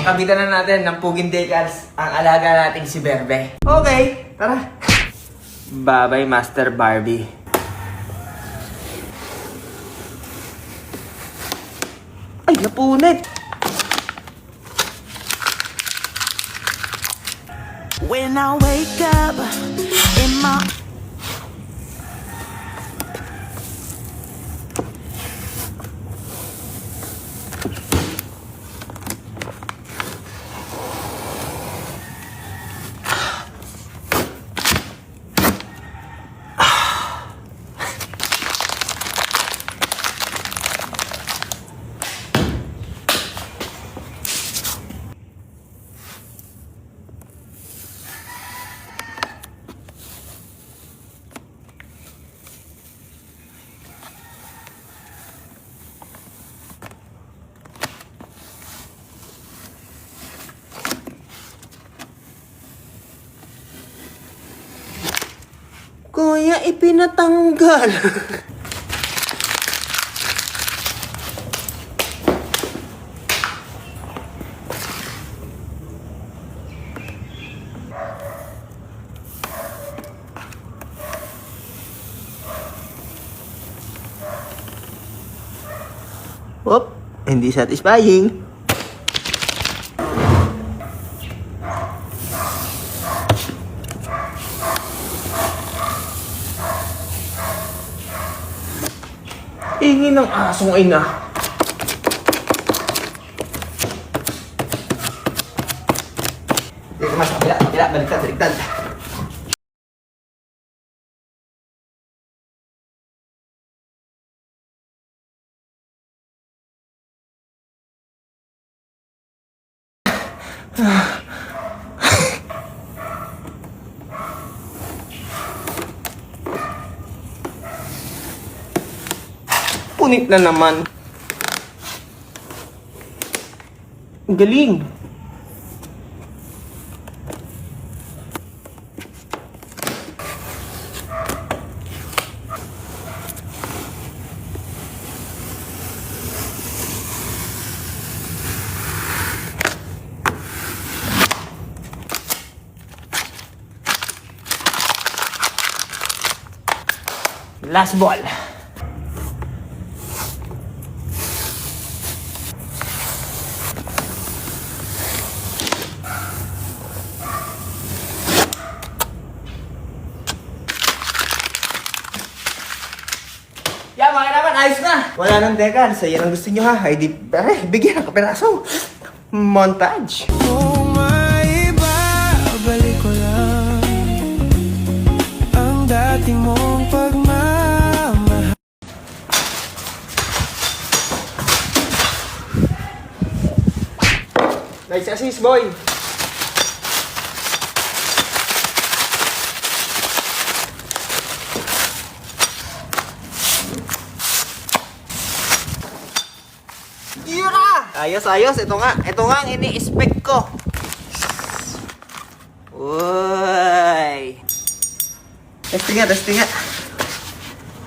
kabitan na natin ng Pugin Decals ang alaga nating si Berbe. Okay, tara. Bye-bye, Master Barbie. Ay, napunit! When I wake up in my Kuya, ipinatanggal. Whoop, hindi satisfying. Ingi ng asong ina. Dito mas, kabila, baliktad. Punit na naman. Ang galing. Last ball. Yeah, mga naman, ayos na! Wala nang decal. Sa yan ang gusto nyo ha. Ay di, bigyan ng kapiraso. Montage. kung maibabalik ko lang ang dating mong pagmamahal. Nice assist, boy. Ayos. Ito nga ang ini-expect ko. Uy. Testing nga.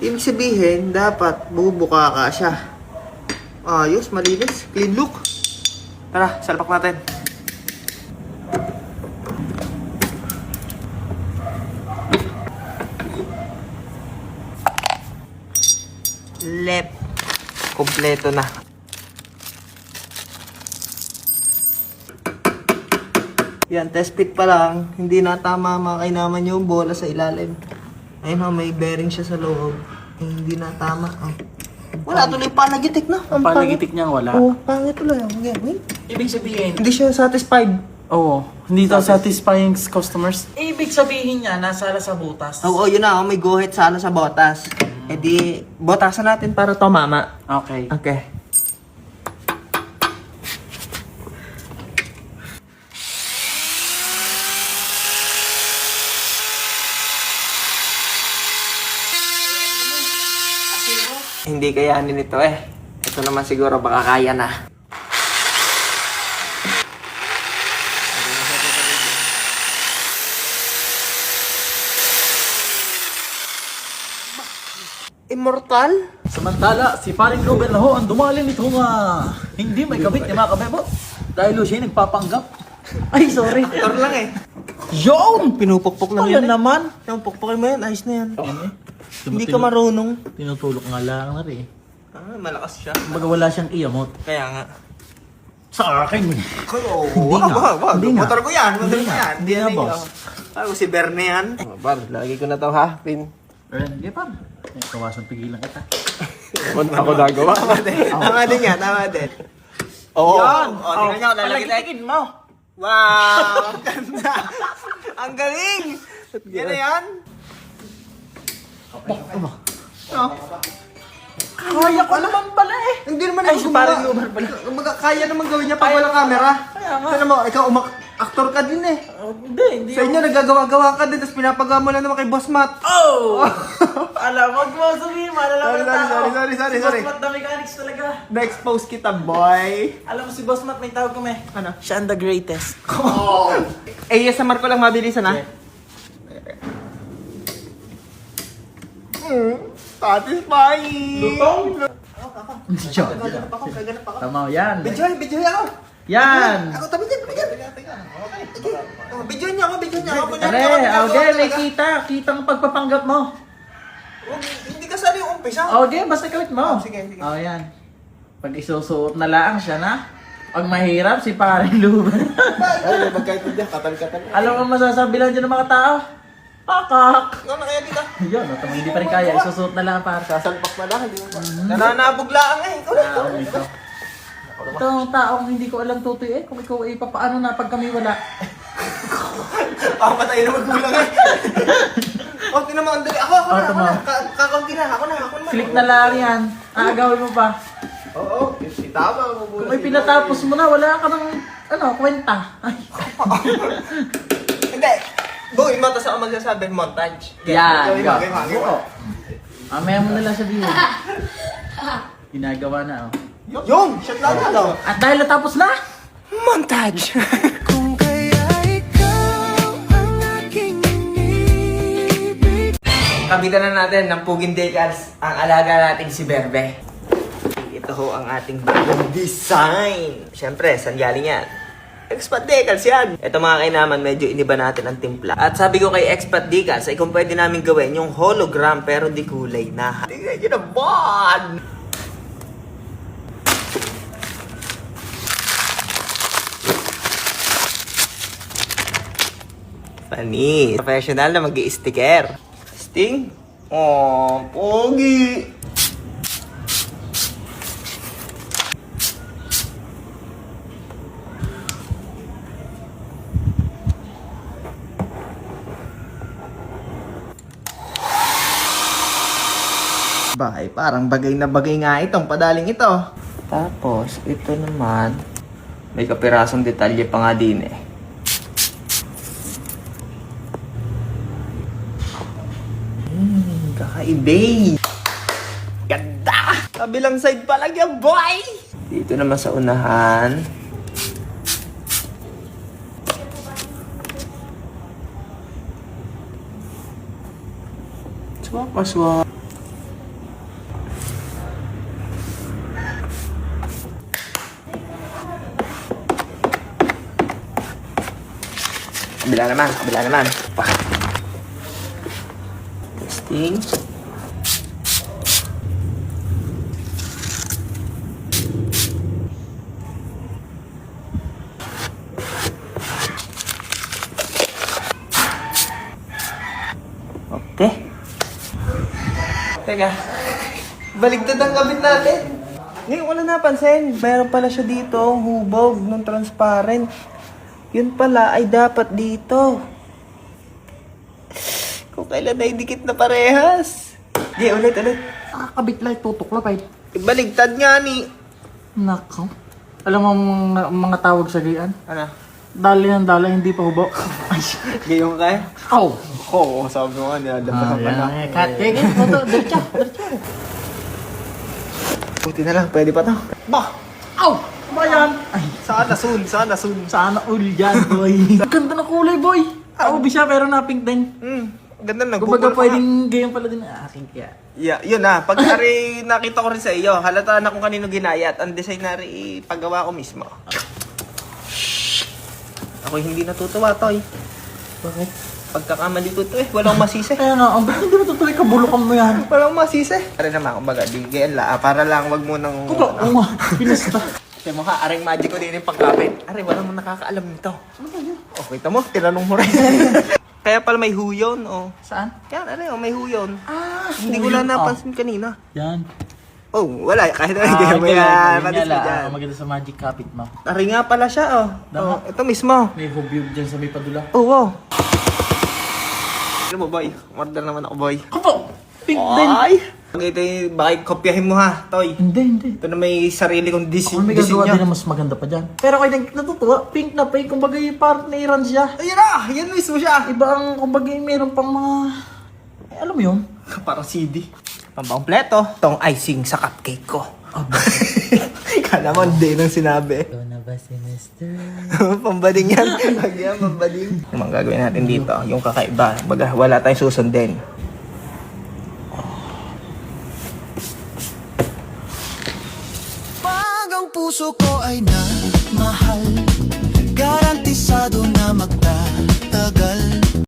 Ibig sabihin, dapat bubuka ka siya. Ayos, malinis. Clean look. Tara, salpak natin. Left. Kompleto na. Yan, test fit pa lang. Hindi na tama makainaman yung bola sa ilalim. Ayun may bearing siya sa loob. Hindi na tama. Wala tuloy panagitik na. Ang panagitik niya wala. Oo, pangit tuloy. Wait. Ibig sabihin, Hindi siya satisfied. oo, hindi daw satisfying customers. Ibig sabihin niya, nasala sa butas. Oo, yun na. May guhit sana sa botas. E di, botasan natin para tumama. Okay. Okay. Hindi kayanin ito eh. Ito naman siguro baka kaya na. Immortal? Samantala, si paring Ruben Laho ang dumali nitong hindi may kabit ni mga kabebo. Dahil siya nagpapanggap. Ay, sorry. Aktor lang eh. Yun! Pinupukpok lang Ayun yan eh. naman. Yung pukpukin mo yan, ayos na yan. Yan eh. Hindi ka marunong. Tinutulok nga lang na rin. Malakas siya. Kumbaga wala siyang iyamot. Kaya nga. Sa akin. Oo, nga. wag. Hindi nga. Motor ko yan, motor Hindi ko nga. yan. Hindi nga, yan, boss. Ako si Berne yan. Bar, lagi ko na to ha, pin. Hindi pa. Kawasan pigilan kita. Ako nagawa. Tama din yan, tama din. Oo. Yan! O, tingnan nyo, lalagyan mo. Wow! Ang ganda! Ang galing! Yan na yan? Oh. Kaya ko naman pala eh. Hindi naman Ay, ako si Paring Lumer pala. Kaya naman gawin niya pag walang camera. Kaya nga. Tignan mo, ikaw aktor ka din eh. Hindi. Sa inyo, nagagawa-gawa ka din, tapos pinapagawa mo lang naman kay Boss Matt. Oh! Alam, wag mo sabihin, malalaman ng tao. Sorry. Si Boss Matt the Mechanics talaga. Na-expose kita, boy. Alam mo si Boss Matt, may tawag kami. Ano? Siya ang the greatest. ASMR ko lang mabilisan ha. Satisfying! Lutong? Diyan. Kaganap ako. Tama yan. Video ako. Yan. Ako, tabi dyan. Video niya ako. Are, okay, may kita. Kitang pagpapanggap mo. Hindi ka sali yung umpisa. Okay, basta kawit mo. Sige. Oh, yan. Pag isusuot na lang siya na. Pag mahirap, si Paring Lumer. Ay, magkait mo dyan. Katal-katal. Alam mo masasabi lang dyan ng mga tao? Pakak! Ikaw na kaya dito. Yun, no, hindi pa rin kaya. Isusuot na lang para. Sasalpak na lang. Hindi mo pa. Nananabog lang eh. Ikaw na. Ito ang taong hindi ko alam tutoy eh. Kung ikaw ay papaano na pag kami wala. Patay na magbulang eh. Oh, tinan mo, andali. Ako na. Kakaunti na. Ako na. Click na lang yan. Aagawin mo pa. Oo. Itama. Kung may pinatapos mo na, wala ka ng, kwenta. Ay. Hindi. Buhin mo, tapos ako magsasabi, montage. Yan, Gawin go. mo. Oo. Mamaya mo nalang sabihin. Ginagawa na, oh. Yung! Shot lang na. At dahil natapos na, Montage! Kung kaya ikaw ang aking inibig. Kabitan na natin ng Pugin Decals ang alaga nating si Berbe. Ito ho ang ating bagong design. Siyempre, saan galing yan? Expat Decals yan! Ito mga kainaman, medyo iniba natin ang timpla. At sabi ko kay Expat Decals, ay kung pwede namin gawin yung hologram pero di kulay na. Tingnan nyo naman! Panis. Professional na mag-i-sticker. Sting? Oh, pogi! Bay, parang bagay na bagay nga itong padaling ito. Tapos, ito naman, may kapirasong detalye pa nga din eh. Kakaibay! Ganda! Kabilang side pa lang yan, boy! Dito naman sa unahan. Swap. Kabila naman. Pa. Testing. Okay. Teka. Baligtad ang kabit natin. Ngayon, wala napansin. Mayroon pala siya dito, hubog ng transparent. Yun pala ay dapat dito. Kung kailan na dikit na parehas. Di, ulit. nakakabit lang, tutuklap ay. Baligtad nga ni. Nako. Alam mo ang mga tawag sa gayan? Ano? Dali ng dali, hindi pa hubo. Ay, Gayong ka? Aw! Oo, sabi mo nga, nilalabasan pa na. Kat, kaya moto, diretso. Buti na lang, pwede pa to. Bah! Aw! Ano ba yan? Ay, Sana soon. sana all yan, boy. Ang ganda ng kulay, boy. Ako siya, pero na pink din. Ganda na. Kumbaga pwedeng gayon pala din ang aking kaya. Yeah, yun na. Pag nari, nakita ko rin sa iyo, halata na kung kanino ginayat. Ang design nari, ipagawa ko mismo. Ako hindi natutuwa, Toy. Bakit? Pagkakamali ko to walang masisi. Kaya nga, ang bakit hindi mo tutuloy kabulukan mo yan? Walang masisi. Para naman, kumbaga, di la, para lang wag mo nang... Oo nga, pinasta. Kasi mo ka, aring magic ko din yung pagkapit. Aray, walang nakakaalam nito. Okay, tamo, tinanong mo rin. Kaya pala may huyon, oh. Saan? Yan, aray, may huyon. Ah, Hindi ko lang napansin kanina. Yan. Oh, wala. Kahit na hindi mo yan. Patis ko dyan. Maganda sa magic carpet mo. Aray nga pala siya, oh. Dama. Oh, ito mismo. May hobby dyan sa may padula. Oh, wow. Ano mo, boy? Order naman ako, boy. Kapo! Pink din! Ay! Ito yung, baka kopyahin mo ha, Toy. Hindi. Ito na may sarili kong Ako may gagawa din na mas maganda pa dyan. Pero kayo natutuwa, pink na pink, kumbaga yung partneran siya. Ayun na! Yan mismo siya! Iba ang, kumbaga yung meron pang mga... alam mo yun? Parang CD. Pambampleto. Itong icing sa cupcake ko. Kala mo, hindi nang sinabi. Ito na ba si Mr. Pambading yan. Wag yan, pambading. Yung mga gagawin natin dito, yung kakaiba. Baga, wala tayong susundin. Pag ang puso ko ay nagmahal, garantisado na magta